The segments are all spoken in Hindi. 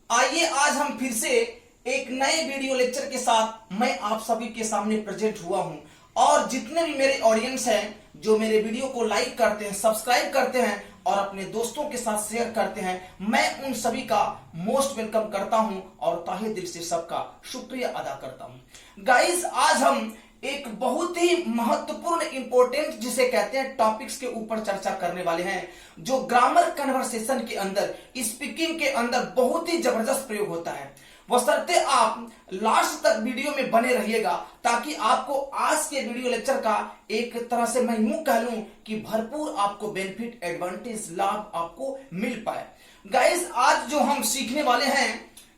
आइए आज हम फिर से एक नए वीडियो लेक्चर के साथ मैं आप सभी के सामने प्रेजेंट हुआ हूं। और जितने भी मेरे ऑडियंस हैं जो मेरे वीडियो को लाइक करते हैं, सब्सक्राइब करते हैं और अपने दोस्तों के साथ शेयर करते हैं, मैं उन सभी का मोस्ट वेलकम करता हूं और तहे दिल से सबका शुक्रिया अदा करता हूं। गाइस, आज हम एक बहुत ही महत्वपूर्ण इंपॉर्टेंट जिसे कहते हैं टॉपिक्स के ऊपर चर्चा करने वाले हैं, जो ग्रामर कन्वर्सेशन के अंदर, स्पीकिंग के अंदर बहुत ही जबरदस्त प्रयोग होता है। बशर्ते आप लास्ट तक वीडियो में बने रहिएगा ताकि आपको आज के वीडियो लेक्चर का एक तरह से मैं यूं कह लूं कि भरपूर आपको बेनिफिट, एडवांटेज, लाभ आपको मिल पाए। गाइस, आज जो हम सीखने वाले हैं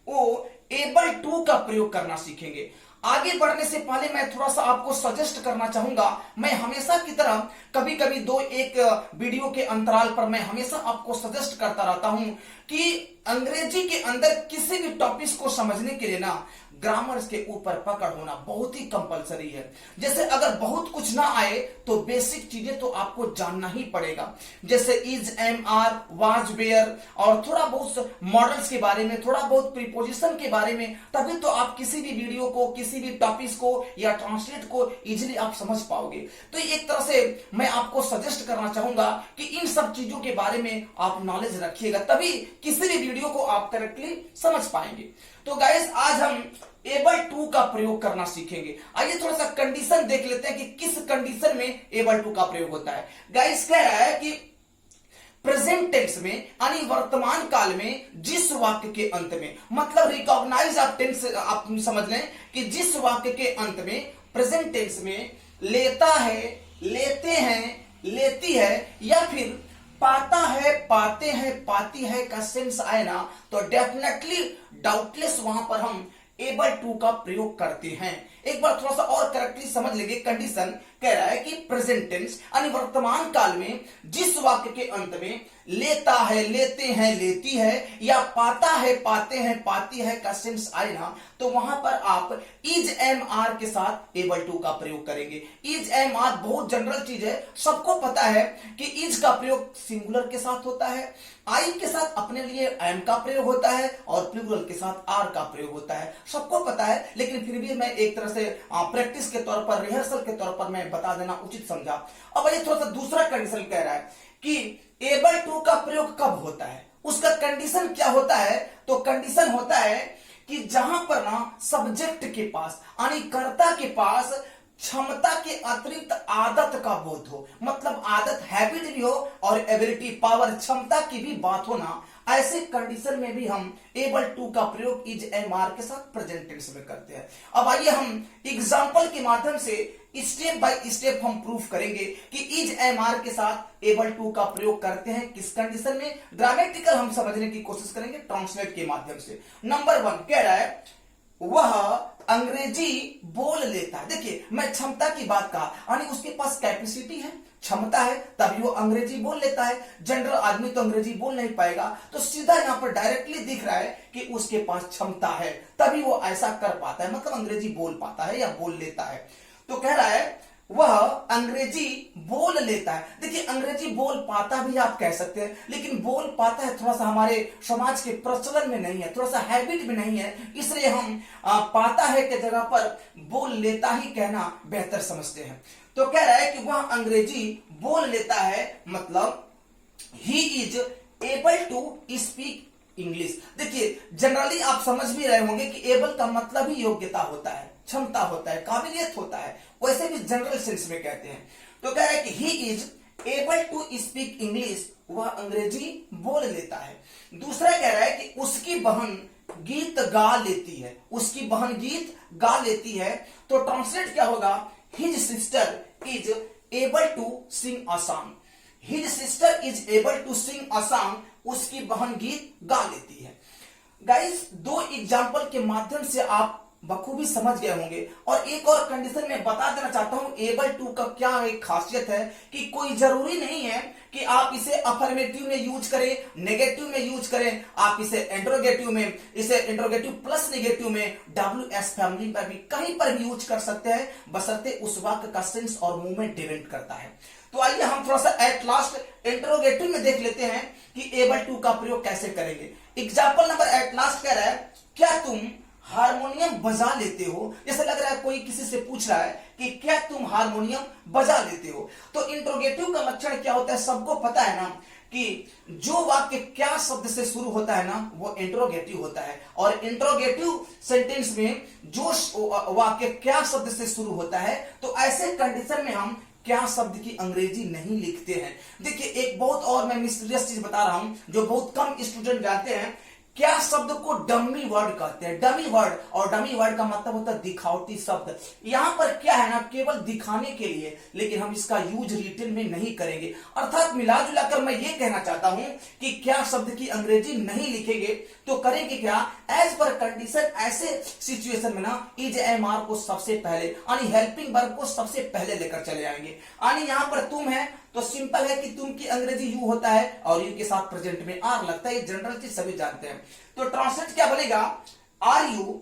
वो एबल टू का प्रयोग करना सीखेंगे। आगे बढ़ने से पहले मैं थोड़ा सा आपको सजेस्ट करना चाहूंगा। मैं हमेशा की तरह कभी कभी दो एक वीडियो के अंतराल पर मैं हमेशा आपको सजेस्ट करता रहता हूं कि अंग्रेजी के अंदर किसी भी टॉपिक को समझने के लिए ना ग्रामर्स के ऊपर पकड़ होना बहुत ही कंपलसरी है। जैसे अगर बहुत कुछ ना आए तो बेसिक चीजें तो आपको जानना ही पड़ेगा, जैसे is, am, are, was, were और थोड़ा बहुत मॉडल्स के बारे में, थोड़ा बहुत प्रीपोजिशन के बारे में, तभी तो आप किसी भी वीडियो को, किसी भी टॉपिक को या ट्रांसलेट को इजिली आप समझ पाओगे। तो एक तरह से मैं आपको सजेस्ट करना चाहूंगा कि इन सब चीजों के बारे में आप नॉलेज रखिएगा, तभी किसी भी वीडियो को आप करेक्टली समझ पाएंगे। तो गाइस, आज हम एबल टू का प्रयोग करना सीखेंगे। आइए थोड़ा सा कंडीशन देख लेते हैं कि किस कंडीशन में एबल टू का प्रयोग होता है। गाइस, कह रहा है कि प्रेजेंट टेंस में यानी वर्तमान काल में जिस वाक्य के अंत में, मतलब रिकॉग्नाइज आप टेंस आप समझ लें कि जिस वाक्य के अंत में प्रेजेंट टेंस में लेता है, लेते हैं, लेती है या फिर पाता है, पाते हैं, पाती है का सेंस आए ना, तो डेफिनेटली डाउटलेस वहां पर हम एबल टू का प्रयोग करते हैं। एक बार थोड़ा सा और करेक्टली समझ लेंगे। कंडीशन कह रहा है कि प्रेजेंट टेंस यानी वर्तमान काल में जिस वाक्य के अंत में लेता है, लेते हैं, लेती है या पाता है, पाते हैं, पाती है का सेंस आए ना, तो वहां पर आप इज, एम, आर के साथ एबल टू का प्रयोग करेंगे। इज, एम, आर बहुत जनरल चीज है, सबको पता है कि इज का प्रयोग सिंगुलर के साथ होता है, आई के साथ अपने लिए एम का प्रयोग होता है और प्लूरल के साथ आर का प्रयोग होता है, सबको पता है। लेकिन फिर भी मैं एक तरह से प्रैक्टिस के तौर पर, रिहर्सल के तौर पर मैं बता देना उचित समझा। अब ये थोड़ा सा दूसरा कंडीशन कह रहा है कि एबल टू का प्रयोग कब होता है, उसका कंडीशन क्या होता है। तो कंडीशन होता है कि जहां पर ना सब्जेक्ट के पास यानी कर्ता के पास क्षमता के अतिरिक्त आदत का बोध हो, मतलब आदत, हैबिट भी हो और एबिलिटी, पावर, क्षमता की भी बात हो ना, ऐसे कंडीशन में भी हम एबल टू का प्रयोग इज, एम, आर के साथ प्रेजेंट टेंस में करते हैं। अब आइए हम एग्जांपल के माध्यम से स्टेप बाय स्टेप हम प्रूफ करेंगे कि इज, एम, आर के साथ एबल टू का प्रयोग करते हैं किस कंडीशन में। ग्रामेटिकल हम समझने की कोशिश करेंगे ट्रांसलेट के माध्यम से। नंबर 1 कह रहा है वह अंग्रेजी बोल लेता है। देखिए, मैं क्षमता की बात कहा, यानी उसके पास कैपेसिटी है, क्षमता है, तभी वो अंग्रेजी बोल लेता है। जनरल आदमी तो अंग्रेजी बोल नहीं पाएगा, तो सीधा यहां पर डायरेक्टली दिख रहा है कि उसके पास क्षमता है, तभी वो ऐसा कर पाता है, मतलब अंग्रेजी बोल पाता है या बोल लेता है। तो कह रहा है वह अंग्रेजी बोल लेता है। देखिए, अंग्रेजी बोल पाता भी आप कह सकते हैं, लेकिन बोल पाता है थोड़ा सा हमारे समाज के प्रचलन में नहीं है, थोड़ा सा हैबिट में नहीं है, इसलिए हम पाता है के जगह पर बोल लेता ही कहना बेहतर समझते हैं। तो कह रहा है कि वह अंग्रेजी बोल लेता है, मतलब he is able to speak English. देखिए, जनरली आप समझ भी रहे होंगे कि एबल का मतलब ही योग्यता होता है, क्षमता होता है, काबिलियत होता है, वैसे भी जनरल सेंस में कहते हैं। तो कह रहा है कि he is able to speak English, वह अंग्रेजी बोल लेता है। दूसरा कह रहा है कि उसकी बहन गीत गा लेती है, उसकी बहन गीत गा लेती है। तो ट्रांसलेट क्या होगा, his sister is able to sing a song. His sister is able to sing a song, उसकी बहन गीत गा लेती है। गाइस, दो एग्जाम्पल के माध्यम से आप बखूबी समझ गए होंगे। और एक और कंडीशन में बता देना चाहता हूं एबल टू का क्या एक खासियत है कि कोई जरूरी नहीं है कि आप इसे अफर्मेटिव में यूज करें, नेगेटिव में यूज करें, आप इसे इंट्रोगेटिव में, इसे इंट्रोगेटिव प्लस नेगेटिव में, WS फैमिली पर भी, कहीं पर भी यूज कर सकते हैं, बशर्ते उस वाक्य का सेंस और मूवमेंट डिपेंड करता है। तो आइए हम थोड़ा सा एट लास्ट इंट्रोगेटिव में देख लेते हैं कि एबल टू का प्रयोग कैसे करेंगे। एग्जाम्पल नंबर एट लास्ट कह रहा है, क्या तुम हारमोनियम बजा लेते हो? जैसे लग रहा है कोई किसी से पूछ रहा है कि क्या तुम हारमोनियम बजा लेते हो। तो इंट्रोगेटिव का लक्षण क्या होता है, सबको पता है ना कि जो वाक्य क्या शब्द से शुरू होता है ना वो इंट्रोगेटिव होता है, और इंट्रोगेटिव सेंटेंस में जो वाक्य क्या शब्द से शुरू होता है तो ऐसे कंडीशन में हम क्या शब्द की अंग्रेजी नहीं लिखते हैं। देखिए एक बहुत और मैं मिस्टीरियस चीज बता रहा हूं जो बहुत कम स्टूडेंट जानते हैं, क्या शब्द को डमी वर्ड कहते हैं। डमी वर्ड, और डमी वर्ड का मतलब होता है दिखावटी शब्द। यहां पर क्या है ना, केवल दिखाने के लिए, लेकिन हम इसका यूज रिटन में नहीं करेंगे। अर्थात मिला जुलाकर मैं ये कहना चाहता हूं कि क्या शब्द की अंग्रेजी नहीं लिखेंगे तो करेंगे क्या, एज पर कंडीशन, ऐसे सिचुएशन में ना इज एम आर को सबसे पहले यानी हेल्पिंग वर्ब को सबसे पहले लेकर चले आएंगे। यानी यहां पर तुम है तो सिंपल है कि तुम की अंग्रेजी यू होता है और यू के साथ प्रेजेंट में आर लगता है, ये जनरल चीज सभी जानते हैं। तो ट्रांसलेट क्या बनेगा, are you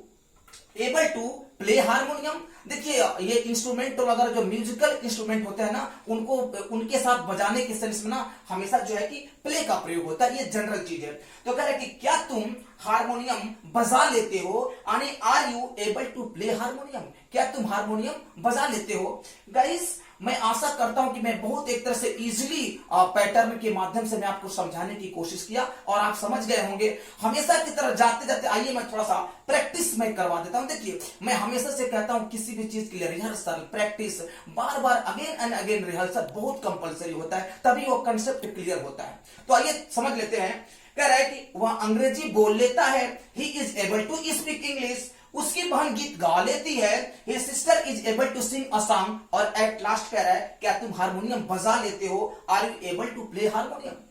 able to play harmonium. देखिए ये इंस्ट्रूमेंट वगैरह जो म्यूजिकल इंस्ट्रूमेंट होते हैं ना उनको उनके साथ बजाने के सेंस में ना हमेशा जो है कि प्ले का प्रयोग होता है, ये जनरल चीज है। तो कह रहे कि क्या तुम हारमोनियम बजा लेते हो, यानी are you able to play harmonium, क्या तुम हारमोनियम बजा लेते हो। गाइस मैं आशा करता हूं कि मैं बहुत एक तरह से इजीली पैटर्न के माध्यम से मैं आपको समझाने की कोशिश किया और आप समझ गए होंगे। हमेशा की तरह जाते जाते आइए मैं थोड़ा सा प्रैक्टिस में करवा देता हूं। देखिए मैं हमेशा से कहता हूं किसी भी चीज के लिए rehearsal, practice, bar bar again and again rehearsal बहुत कंपलसरी होता है, तभी वो कंसेप्ट क्लियर होता है। तो आइए समझ लेते हैं। कह रहा है कि वह अंग्रेजी बोल लेता है, he is able to speak English, उसकी बहन गीत गा लेती है, his sister is able to sing a song, और एट लास्ट कह रहा है क्या तुम हारमोनियम बजा लेते हो, are you able to play harmonium.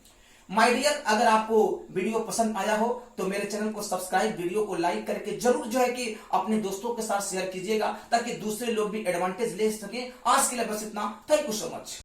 My dear, अगर आपको वीडियो पसंद आया हो तो मेरे चैनल को सब्सक्राइब, वीडियो को लाइक करके जरूर जो है कि अपने दोस्तों के साथ शेयर कीजिएगा ताकि दूसरे लोग भी एडवांटेज ले सके। आज के लिए बस इतना, थैंक यू सो मच।